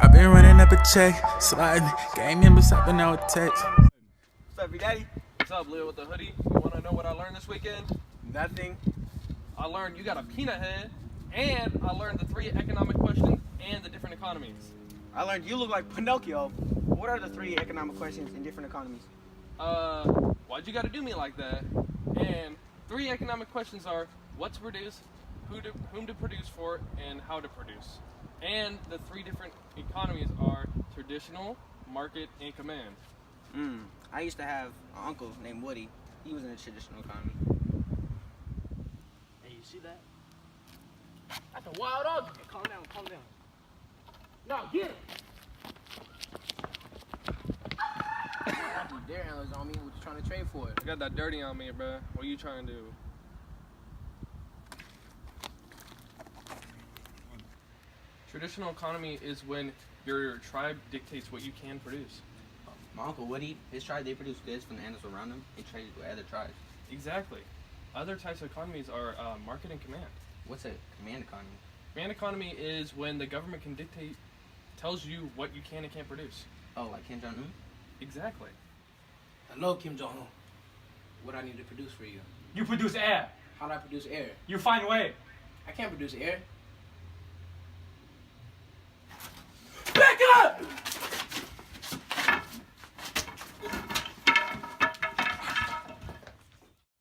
I've been running up a check, sliding, game members hopping out with text. What's up, your daddy? What's up, Lil with the hoodie? You wanna know what I learned this weekend? Nothing. I learned you got a peanut head, and I learned the 3 economic questions and the different economies. I learned you look like Pinocchio. What are the 3 economic questions in different economies? Why'd you gotta do me like that? And 3 economic questions are what to produce, whom to produce for, and how to produce. And the 3 different economies are traditional, market, and command. I used to have an uncle named Woody. He was in the traditional economy. Hey, you see that? That's a wild argument. Calm down, calm down. No, get it! Dare handlers on me, what you trying to trade for? You got that dirty on me, bruh. What are you trying to do? Traditional economy is when your tribe dictates what you can produce. My uncle Woody, his tribe, they produce goods from the animals around them and trade with other tribes. Exactly. Other types of economies are market and command. What's a command economy? Command economy is when the government can dictate, tells you what you can and can't produce. Oh, like Kim Jong-un? Exactly. Hello, Kim Jong-un. What I need to produce for you? You produce air. How do I produce air? You find a way. I can't produce air. Back up!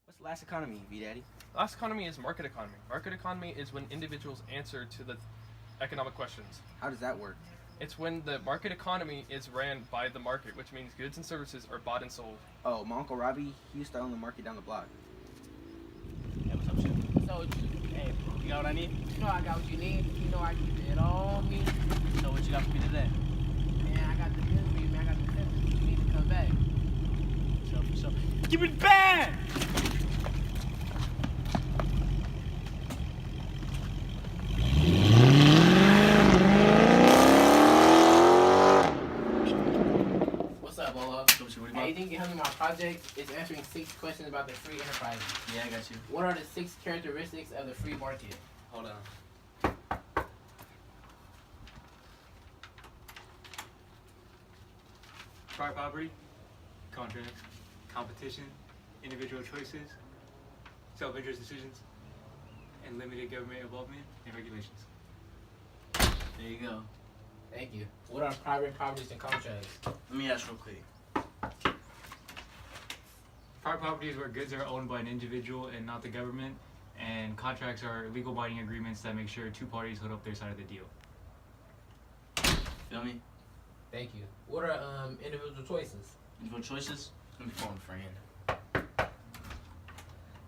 What's the last economy, V-Daddy? Last economy is market economy. Market economy is when individuals answer to the economic questions. How does that work? It's when the market economy is ran by the market, which means goods and services are bought and sold. Oh, my uncle Robbie, he used to own the market down the block. Hey, what's up, shit? So, hey, you got what I need? You know I got what you need. You know I keep it on me. So what you got for me today? Man, I got the business for you, man. I got the business. You need to come back. So. Keep it bad! What's up, Bolo? Hey, you think you can help me with my project? It's answering 6 questions about the free enterprise. Yeah, I got you. What are the 6 characteristics of the free market? Hold on. Private property, contracts, competition, individual choices, self-interest decisions, and limited government involvement and regulations. There you go. Thank you. What are private properties and contracts? Let me ask real quick. Private property is where goods are owned by an individual and not the government, and contracts are legal binding agreements that make sure 2 parties hold up their side of the deal. Feel me? Thank you. What are individual choices? Individual choices? Let me phone a friend.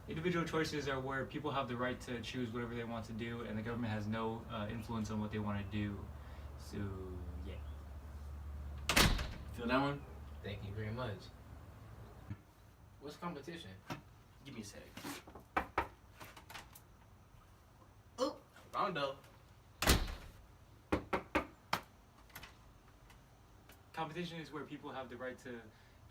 Individual choices are where people have the right to choose whatever they want to do, and the government has no influence on what they want to do. So, yeah. Feel that one? Thank you very much. What's competition? Give me a sec. Oh, Rondo. Competition is where people have the right to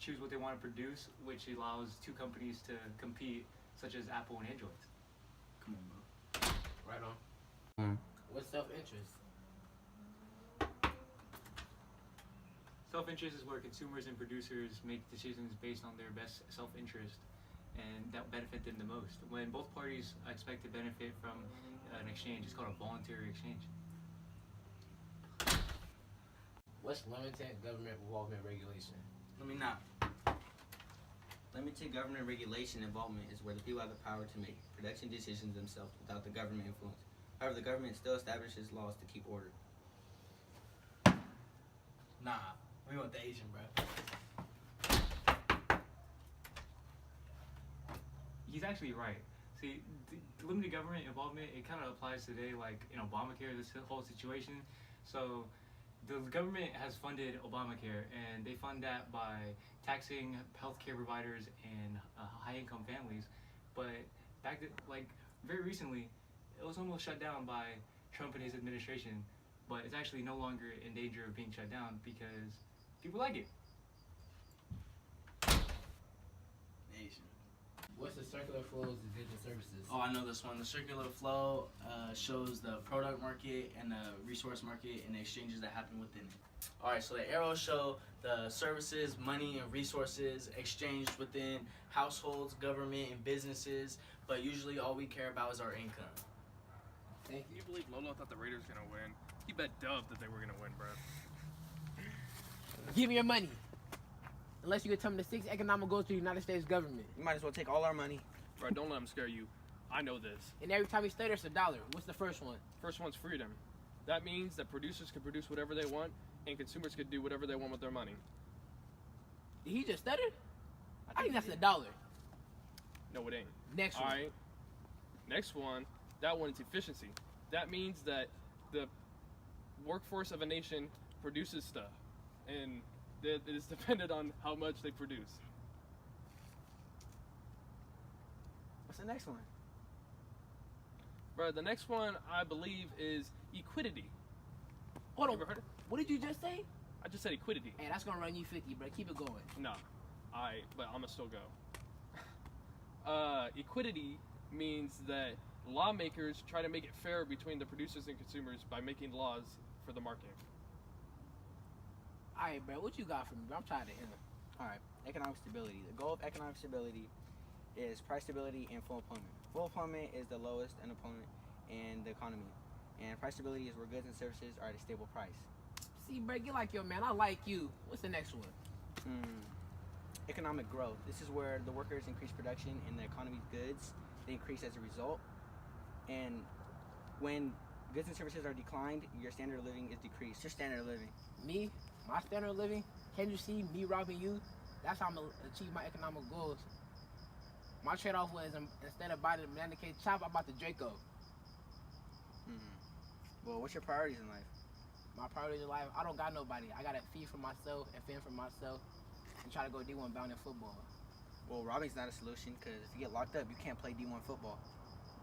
choose what they want to produce, which allows 2 companies to compete, such as Apple and Android. Come on, bro. Right on. What's self-interest? Self-interest is where consumers and producers make decisions based on their best self-interest and that benefit them the most. When both parties expect to benefit from an exchange, it's called a voluntary exchange. What's limited government involvement regulation? Limited government regulation involvement is where the people have the power to make production decisions themselves without the government influence. However, the government still establishes laws to keep order. Nah, we want the Asian, bro. He's actually right. See, the limited government involvement, it kind of applies today, like in Obamacare, this whole situation. So the government has funded Obamacare, and they fund that by taxing healthcare providers and high-income families. But very recently, it was almost shut down by Trump and his administration. But it's actually no longer in danger of being shut down because people like it. Asian. What's the circular flows of goods and services? Oh, I know this one. The circular flow shows the product market and the resource market and the exchanges that happen within it. All right, so the arrows show the services, money, and resources exchanged within households, government, and businesses, but usually all we care about is our income. Thank Can you. you believe Lolo thought the Raiders were gonna win? He bet dub that they were gonna win, bro. Give me your money. Unless you can tell me the 6 economic goals to the United States government. You might as well take all our money. Bro, don't let him scare you. I know this. And every time we stutter, it's $1. What's the first one? First one's freedom. That means that producers can produce whatever they want, and consumers can do whatever they want with their money. Did he just stutter? I think that's $1. No, it ain't. Next one. All right. Next one, that one is efficiency. That means that the workforce of a nation produces stuff, and it is dependent on how much they produce. What's the next one? Bro, the next one I believe is equity. Hold You on. ever heard it? What did you just say? I just said equity. Hey, that's gonna run you 50, bro. Keep it going. Nah, but I'm gonna still go. Equity means that lawmakers try to make it fair between the producers and consumers by making laws for the market. Alright, bro. What you got for me, bro? I'm tired of him. Alright, economic stability. The goal of economic stability is price stability and full employment. Full employment is the lowest unemployment in the economy. And price stability is where goods and services are at a stable price. See, bro, get like your man. I like you. What's the next one? Economic growth. This is where the workers increase production and the economy's goods, they increase as a result. And when goods and services are declined, your standard of living is decreased. Your standard of living. Me, my standard of living. Can you see me robbing you? That's how I'm gonna achieve my economic goals. My trade-off was instead of buying the banana cake chop, I bought the Draco. Well, what's your priorities in life? My priorities in life, I don't got nobody. I gotta feed for myself and fend for myself and try to go D1 bound in football. Well, robbing's not a solution because if you get locked up, you can't play D1 football.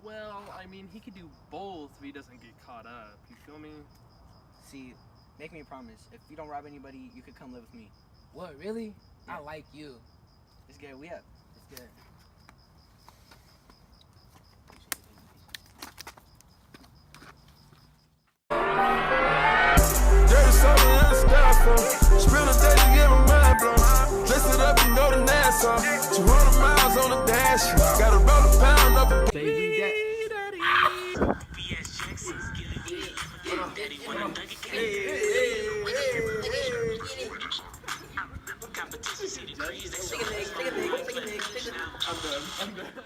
Well, I mean, he could do both if he doesn't get caught up. You feel me? See, make me a promise. If you don't rob anybody, you could come live with me. What, really? Yeah. I like you. It's good. We up. It's good. Dirty soda in the styrofoam. Spill the day to get my mind blown. Dress it up, you know the Nassau. 200 miles on the dash. Gotta roll a pound up. Baby, that.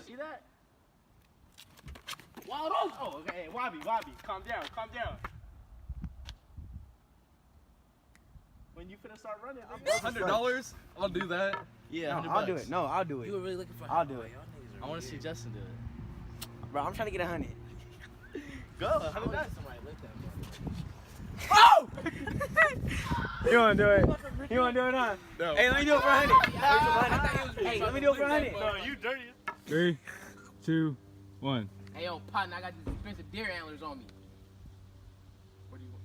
See that? Wild off. Oh, okay. Hey, Wobby, calm down, When you finna start running, $100? I'll do that. Yeah, No, I'll do it. No, I'll do You were it. really looking for I'll do it. I want to see Justin do it. Bro, I'm trying to get 100. Go, How did somebody lick that Oh! You wanna do it? You wanna do it, huh? No. Hey, let me do it for 100. Hey, let me do it for 100. No, you dirty. 3, 2, 1. Hey, yo, partner, I got these expensive deer antlers on me. What do you want?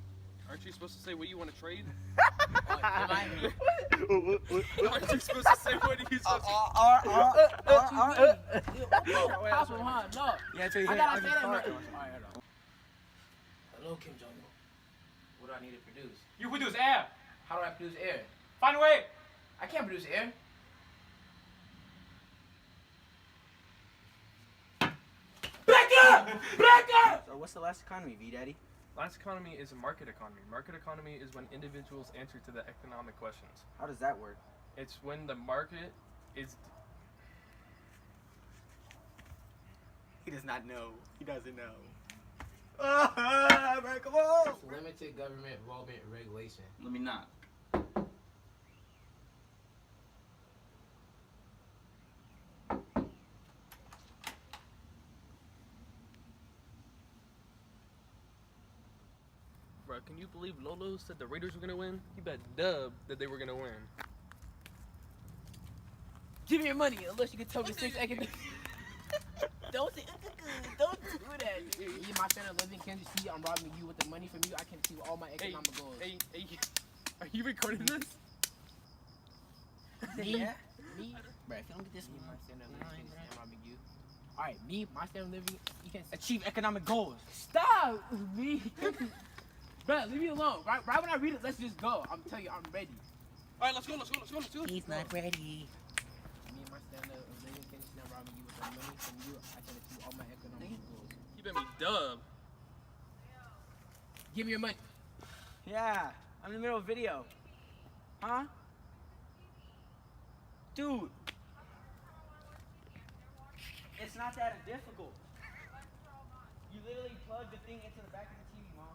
Aren't you supposed to say what you want to trade? Am I? Aren't you supposed to say what you supposed to Possible, huh? No. Yeah, so you I hit gotta it. say that. Alright, hold on. Hello, Kim Jong-un. What do I need to produce? You produce air. How do I produce air? Find a way. I can't produce air. So what's the last economy, V-Daddy? Last economy is a market economy. Market economy is when individuals answer to the economic questions. How does that work? It's when the market is... He does not know. He doesn't know. Bro, come on! It's limited government involvement and regulation. Let me knock. Bro, can you believe Lolo said the Raiders were going to win? He bet dub that they were going to win. Give me your money unless you can tell me 6 economic. Don't do that. You my standard of living. Can't you see I'm robbing you with the money from you? I can achieve all my economic goals. Hey, are you recording this? Me? Yeah. Me? Bro, if you don't get this, Me, my standard of you know, living, bro. and robbing you. Alright, me, my standard of living, you can Achieve economic goals. stop me. Bro, leave me alone. Right when I read it, let's just go. I'm telling you, I'm ready. All right, let's go. He's not ready. Me and my standard of living, finishing and robbing you with the money from you. I can achieve all my economic goals. You bet me dub. Give me your money. Yeah, I'm in the middle of a video. Huh? Dude. It's not that difficult. You literally plug the thing into the back of the TV, Mom.